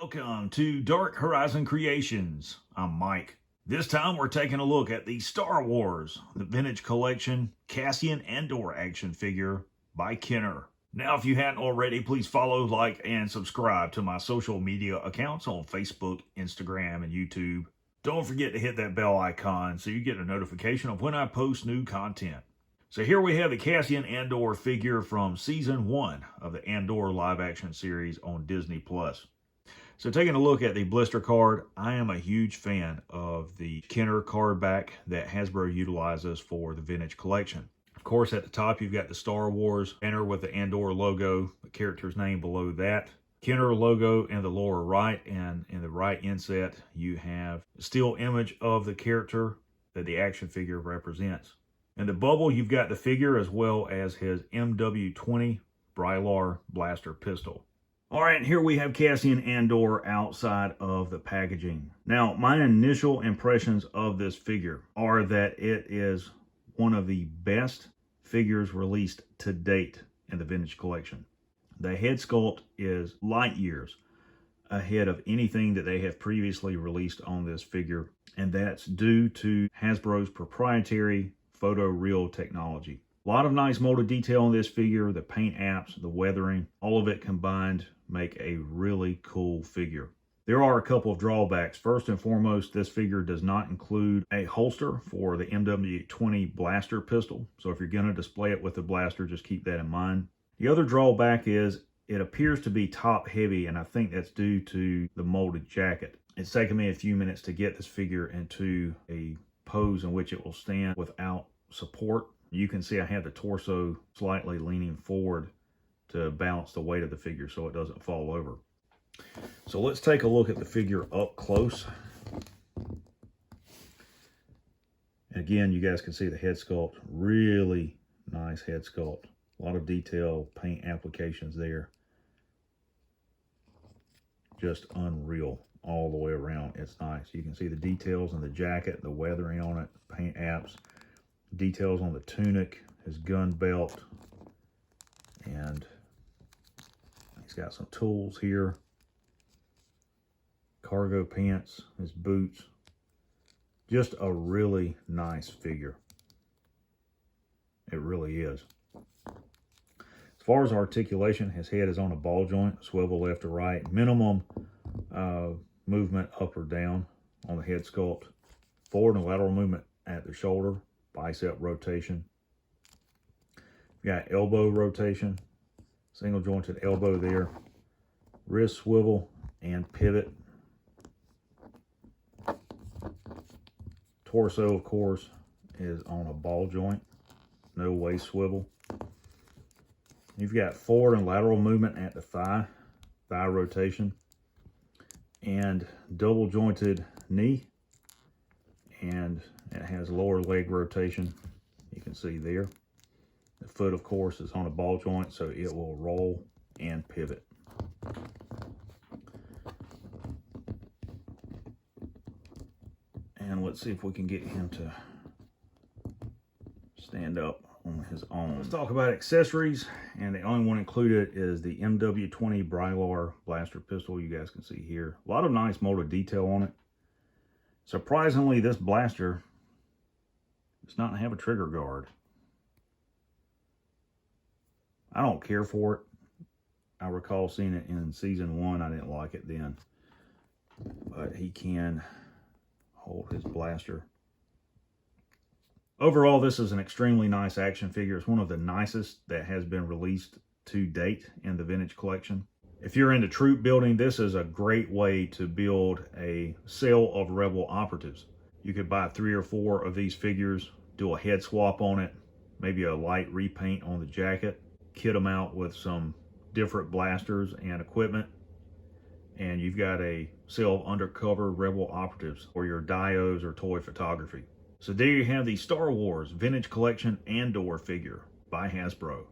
Welcome to Dark Horizon Creations. I'm Mike. This time we're taking a look at the Star Wars, the Vintage Collection Cassian Andor action figure by Kenner. Now, if you hadn't already, please follow, like, and subscribe to my social media accounts on Facebook, Instagram, and YouTube. Don't forget to hit that bell icon so you get a notification of when I post new content. So here we have the Cassian Andor figure from Season 1 of the Andor live-action series on Disney+. So taking a look at the blister card, I am a huge fan of the Kenner card back that Hasbro utilizes for the Vintage Collection. Of course, at the top, you've got the Star Wars banner with the Andor logo, the character's name below that, Kenner logo in the lower right, and in the right inset, you have a still image of the character that the action figure represents. In the bubble, you've got the figure as well as his MW20 Brylar blaster pistol. All right, here we have Cassian Andor outside of the packaging. Now, my initial impressions of this figure are that it is one of the best figures released to date in the Vintage Collection. The head sculpt is light years ahead of anything that they have previously released on this figure, and that's due to Hasbro's proprietary photoreal technology. A lot of nice molded detail on this figure, the paint apps, the weathering, all of it combined make a really cool figure. There are a couple of drawbacks. First and foremost, this figure does not include a holster for the MW20 blaster pistol. So if you're going to display it with the blaster, just keep that in mind. The other drawback is it appears to be top heavy, and I think that's due to the molded jacket. It's taken me a few minutes to get this figure into a pose in which it will stand without support. You can see I have the torso slightly leaning forward to balance the weight of the figure so it doesn't fall over. So let's take a look at the figure up close. And again, you guys can see the head sculpt, really nice head sculpt. A lot of detail, paint applications there. Just unreal all the way around. It's nice. You can see the details on the jacket, the weathering on it, paint apps, details on the tunic, his gun belt, and he's got some tools here, cargo pants, his boots. Just a really nice figure. It really is. As far as articulation, his head is on a ball joint, swivel left to right, minimum movement up or down on the head sculpt, forward and lateral movement at the shoulder, bicep rotation. You got elbow rotation, single jointed elbow there, wrist swivel and pivot. Torso, of course, is on a ball joint, no waist swivel. You've got forward and lateral movement at the thigh rotation, and double jointed knee, and it has lower leg rotation. You can see there. The foot, of course, is on a ball joint, so it will roll and pivot. And let's see if we can get him to stand up on his own. Let's talk about accessories, and the only one included is the MW20 Brylar blaster pistol. You guys can see here. A lot of nice molded detail on it. Surprisingly, this blaster does not have a trigger guard. I don't care for it. I recall seeing it in Season 1. I didn't like it then. But he can hold his blaster. Overall, this is an extremely nice action figure. It's one of the nicest that has been released to date in the Vintage Collection. If you're into troop building, this is a great way to build a cell of Rebel operatives. You could buy 3 or 4 of these figures, do a head swap on it, maybe a light repaint on the jacket, kit them out with some different blasters and equipment, and you've got a cell of undercover Rebel operatives for your dios or toy photography. So there you have the Star Wars Vintage Collection Andor figure by Hasbro.